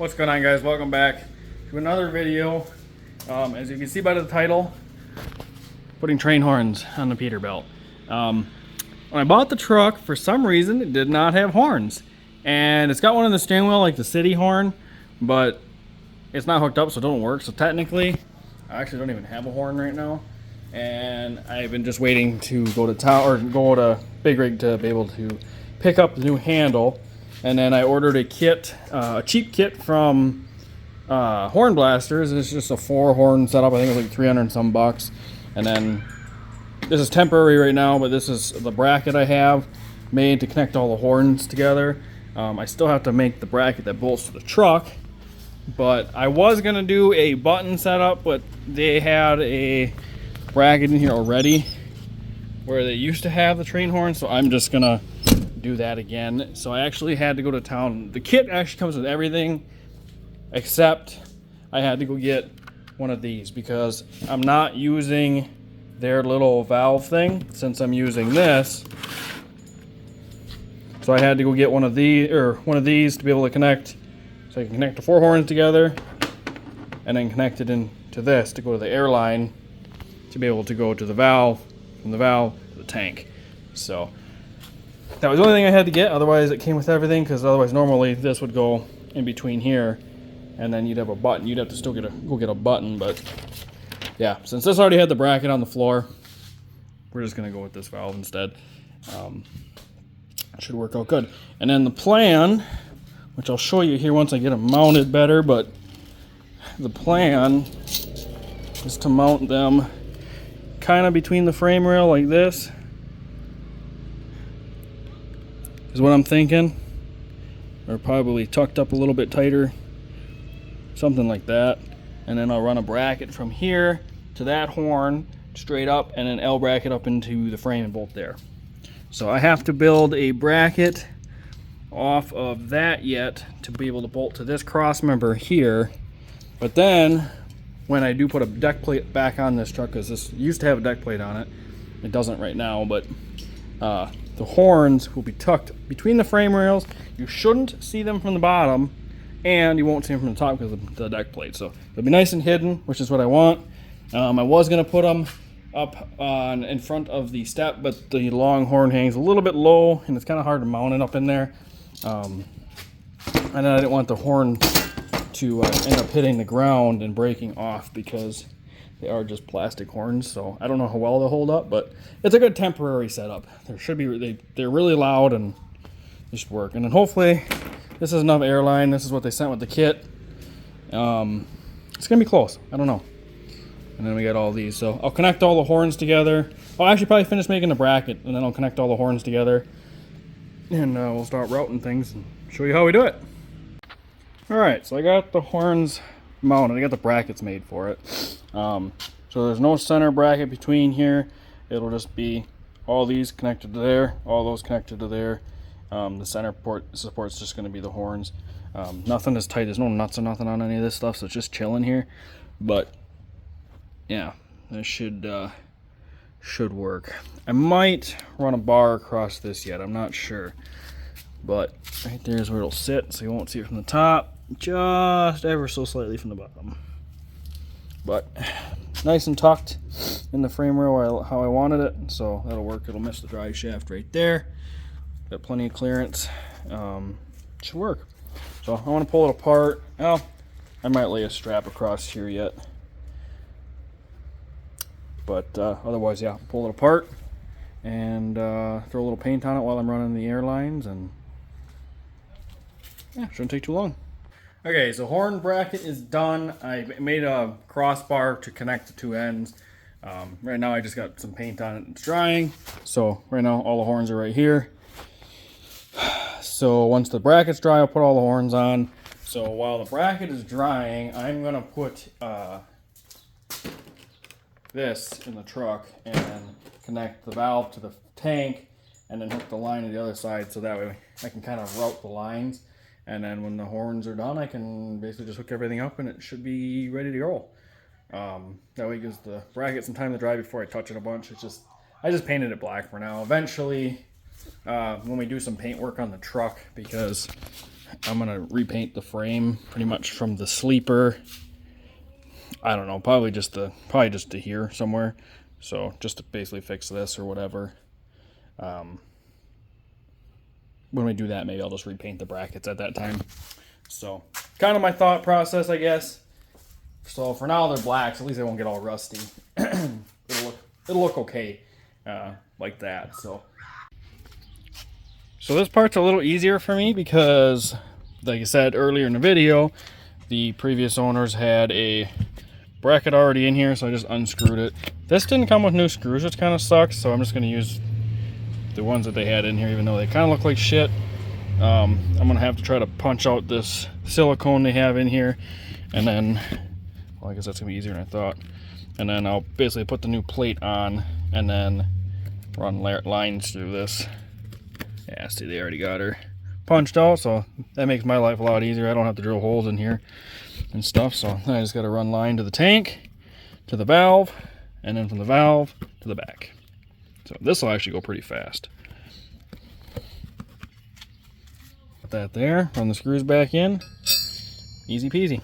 What's going on, guys? Welcome back to another video. As you can see by the title, putting train horns on the Peterbilt. When I bought the truck, for some reason it did not have horns, and it's got one in the steering wheel like the city horn, but it's not hooked up, so it don't work. So technically I actually don't even have a horn right now, and I've been just waiting to go to town or go to Big Rig to be able to pick up the new handle. And then I ordered a kit, a cheap kit from Horn Blasters. It's just a 4-horn setup. I think it was like 300 and some bucks. And then this is temporary right now, but this is the bracket I have made to connect all the horns together. I still have to make the bracket that bolts to the truck, but I was gonna do a button setup, but they had a bracket in here already where they used to have the train horn, so I'm just gonna do that again. So I actually had to go to town. The kit actually comes with everything except I had to go get one of these because I'm not using their little valve thing since I'm using this. So I had to go get one of these to be able to connect, so I can connect the 4 horns together and then connect it into this to go to the airline to be able to go to the valve, from the valve to the tank. So that was the only thing I had to get. Otherwise it came with everything, because otherwise normally this would go in between here and then you'd have a button. You'd have to still go get a button, but yeah, since this already had the bracket on the floor, we're just gonna go with this valve instead. It should work out good. And then the plan, which I'll show you here once I get them mounted better, but the plan is to mount them kind of between the frame rail like this, is what I'm thinking, or probably tucked up a little bit tighter, something like that. And then I'll run a bracket from here to that horn straight up, and then L bracket up into the frame and bolt there. So I have to build a bracket off of that yet to be able to bolt to this cross member here. But then when I do put a deck plate back on this truck, because this used to have a deck plate on it, it doesn't right now, but the horns will be tucked between the frame rails. You shouldn't see them from the bottom, and you won't see them from the top because of the deck plate. So they'll be nice and hidden, which is what I want. I was going to put them up in front of the step, but the long horn hangs a little bit low, and it's kind of hard to mount it up in there. And then I didn't want the horn to end up hitting the ground and breaking off, because they are just plastic horns, so I don't know how well they'll hold up, but it's a good temporary setup. They're really loud and they should work. And then hopefully this is enough airline. This is what they sent with the kit. It's gonna be close. I don't know. And then we got all these, so I'll connect all the horns together. I'll actually probably finish making the bracket, and then I'll connect all the horns together, and we'll start routing things and show you how we do it. All right, so I got the horns mounted. I got the brackets made for it. So there's no center bracket between here. It'll just be all these connected to there, all those connected to there. The center support's just going to be the horns. Nothing is tight. There's no nuts or nothing on any of this stuff, so it's just chilling here. But yeah, this should work. I might run a bar across this yet. I'm not sure, but right there is where it'll sit, so you won't see it from the top, just ever so slightly from the bottom. But nice and tucked in the frame rail how I wanted it, so that'll work. It'll miss the drive shaft right there. Got plenty of clearance. Should work. So I want to pull it apart. Well, I might lay a strap across here yet, but otherwise, yeah, pull it apart and throw a little paint on it while I'm running the airlines, and yeah, shouldn't take too long. Okay, so horn bracket is done. I made a crossbar to connect the two ends. Right now I just got some paint on it. It's drying. So right now all the horns are right here. So once the bracket's dry, I'll put all the horns on. So while the bracket is drying, I'm gonna put this in the truck and connect the valve to the tank, and then hook the line to the other side, so that way I can kind of route the lines. And then when the horns are done, I can basically just hook everything up and it should be ready to go. That way it gives the bracket some time to dry before I touch it a bunch. I just painted it black for now. Eventually, when we do some paint work on the truck, because I'm gonna repaint the frame pretty much from the sleeper. I don't know, probably just to here somewhere. So just to basically fix this or whatever. When we do that, maybe I'll just repaint the brackets at that time. So kind of my thought process, I guess. So for now they're black, so at least they won't get all rusty. it'll look okay like that. So this part's a little easier for me because, like I said earlier in the video, the previous owners had a bracket already in here, so I just unscrewed it. This didn't come with new screws, which kind of sucks, so I'm just going to use the ones that they had in here, even though they kind of look like shit. I'm going to have to try to punch out this silicone they have in here, and then, well, I guess that's going to be easier than I thought. And then I'll basically put the new plate on, and then run lines through this. Yeah, see, they already got her punched out, so that makes my life a lot easier. I don't have to drill holes in here and stuff, so I just got to run line to the tank, to the valve, and then from the valve to the back. So this will actually go pretty fast. Put that there, run the screws back in, easy peasy.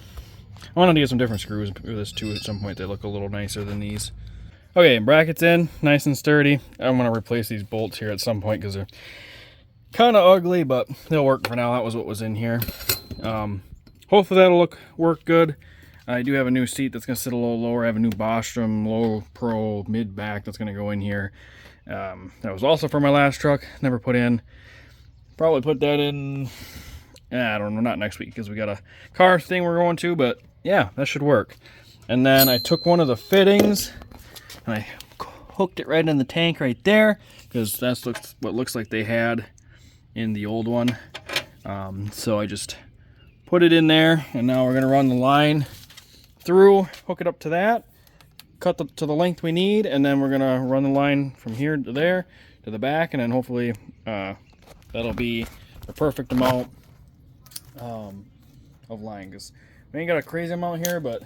I wanted to get some different screws for this too at some point. They look a little nicer than these. Okay, brackets in, nice and sturdy. I'm going to replace these bolts here at some point because they're kind of ugly, but they'll work for now. That was what was in here. Hopefully that'll work good. I do have a new seat that's going to sit a little lower. I have a new Bostrom Low Pro mid back that's going to go in here. That was also for my last truck. Never put in. Probably put that in, I don't know, not next week because we got a car thing we're going to, but yeah, that should work. And then I took one of the fittings and I hooked it right in the tank right there because that's what looks like they had in the old one. So I just put it in there, and now we're going to run the line through, hook it up to that, cut to the length we need, and then we're going to run the line from here to there to the back, and then hopefully that'll be the perfect amount of line, because we ain't got a crazy amount here, but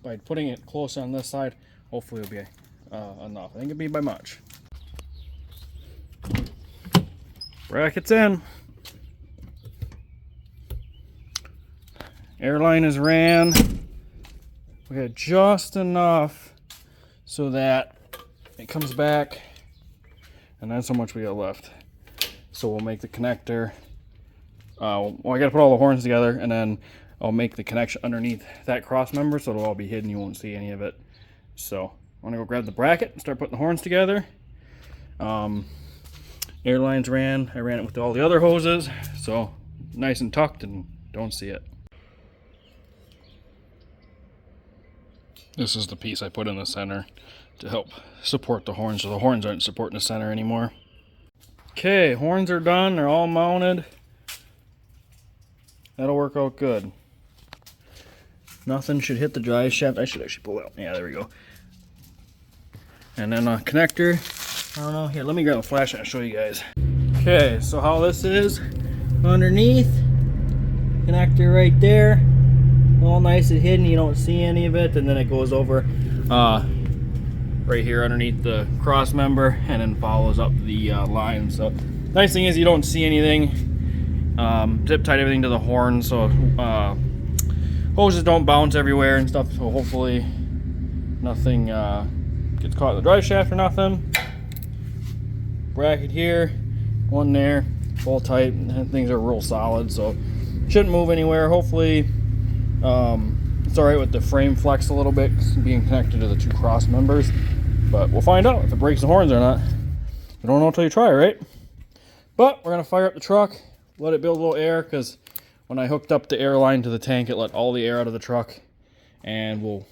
by putting it close on this side, hopefully it'll be enough. I think it'll be by much. Brackets in. Airline is ran. We got just enough so that it comes back, and that's how much we got left. So we'll make the connector. Well, I got to put all the horns together, and then I'll make the connection underneath that cross member, so it'll all be hidden. You won't see any of it. So I'm gonna go grab the bracket and start putting the horns together. Airlines ran. I ran it with all the other hoses, so nice and tucked and don't see it. This is the piece I put in the center to help support the horns, so the horns aren't supporting the center anymore. Okay, horns are done. They're all mounted. That'll work out good. Nothing should hit the drive shaft. I should actually pull it out. Yeah, there we go. And then a connector. I don't know. Here, let me grab a flashlight and show you guys. Okay, so how this is underneath. Connector right there. All nice and hidden. You don't see any of it. And then it goes over right here underneath the cross member and then follows up the line. So nice thing is you don't see anything. Zip tied everything to the horn, so hoses don't bounce everywhere and stuff, so hopefully nothing gets caught in the drive shaft or nothing. Bracket here, one there, all tight, and things are real solid, so shouldn't move anywhere. Hopefully it's alright with the frame flex a little bit being connected to the two cross members, but we'll find out if it breaks the horns or not. You don't know until you try, right? But we're gonna fire up the truck, let it build a little air, because when I hooked up the air line to the tank, it let all the air out of the truck, and we'll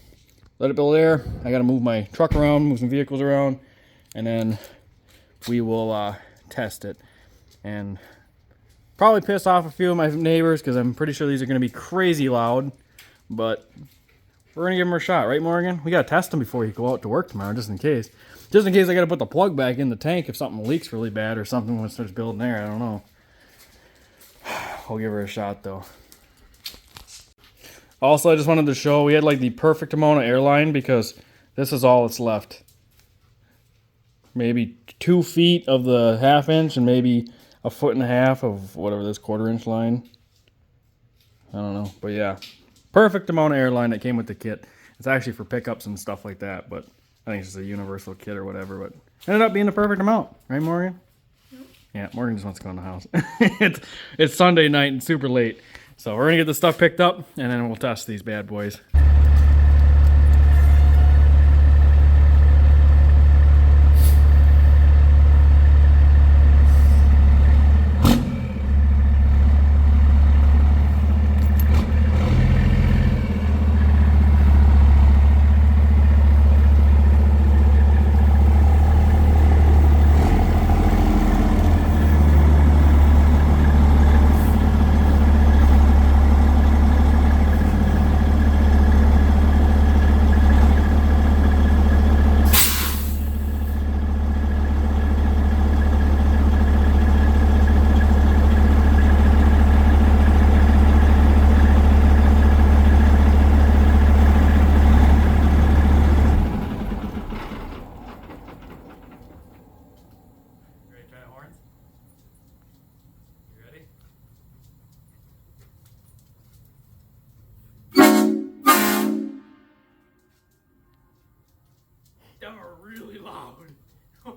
let it build air. I got to move my truck around, move some vehicles around, and then we will test it, and probably piss off a few of my neighbors, because I'm pretty sure these are going to be crazy loud, but we're going to give them a shot, right, Morgan? We got to test them before you go out to work tomorrow, just in case. Just in case I got to put the plug back in the tank if something leaks really bad or something when it starts building air. I don't know. I'll give her a shot though. Also, I just wanted to show we had like the perfect amount of airline, because this is all that's left. Maybe 2 feet of the 1/2 inch and maybe 1.5 feet of whatever this 1/4 inch line. I don't know, but yeah, perfect amount of airline that came with the kit. It's actually for pickups and stuff like that, but I think it's just a universal kit or whatever, but ended up being the perfect amount, right, Morgan? Yep. Yeah, Morgan just wants to go in the house. It's Sunday night and super late, so we're gonna get the stuff picked up and then we'll test these bad boys. Them are really loud. Oh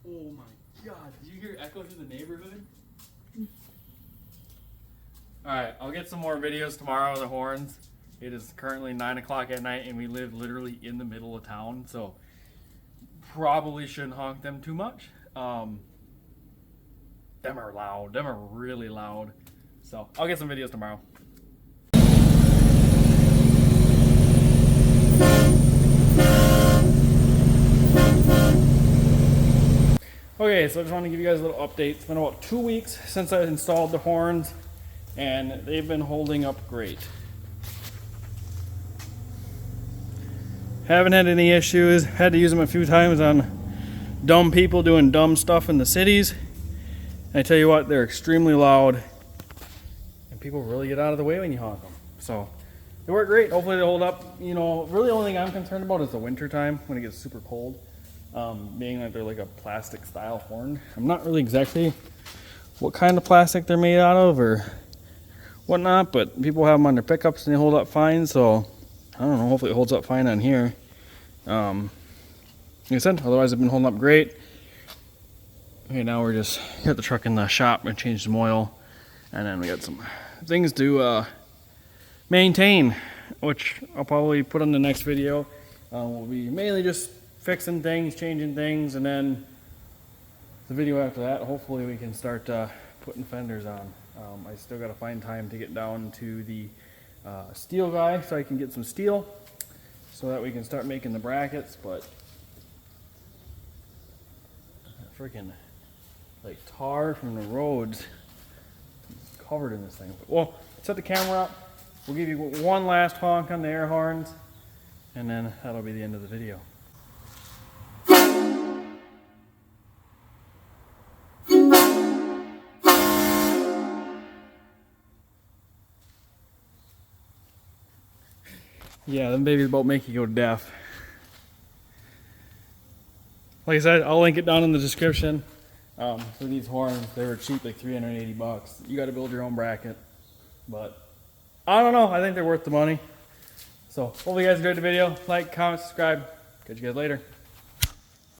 my god, did you hear echo through the neighborhood? Alright, I'll get some more videos tomorrow of the horns. It is currently 9 o'clock at night and we live literally in the middle of town, so probably shouldn't honk them too much. Them are loud. Them are really loud. So I'll get some videos tomorrow. Okay, so I just want to give you guys a little update. It's been about 2 weeks since I installed the horns, and they've been holding up great. Haven't had any issues. Had to use them a few times on dumb people doing dumb stuff in the cities. And I tell you what, they're extremely loud, and people really get out of the way when you honk them. So they work great. Hopefully they hold up. You know, really the only thing I'm concerned about is the winter time when it gets super cold. Being that they're like a plastic style horn. I'm not really exactly what kind of plastic they're made out of or whatnot, but people have them on their pickups and they hold up fine, so I don't know, hopefully it holds up fine on here. Like I said, otherwise I've been holding up great. Okay, now we're just got the truck in the shop and change some oil, and then we got some things to maintain, which I'll probably put on the next video. We'll be mainly just fixing things, changing things, and then the video after that, hopefully we can start putting fenders on. I still got to find time to get down to the steel guy so I can get some steel so that we can start making the brackets, but freaking like tar from the roads covered in this thing. But we'll set the camera up. We'll give you one last honk on the air horns, and then that'll be the end of the video. Yeah, them babies about make you go deaf. Like I said, I'll link it down in the description. For these horns, they were cheap, like 380 bucks. You got to build your own bracket, but I don't know. I think they're worth the money. So, hopefully you guys enjoyed the video. Like, comment, subscribe. Catch you guys later.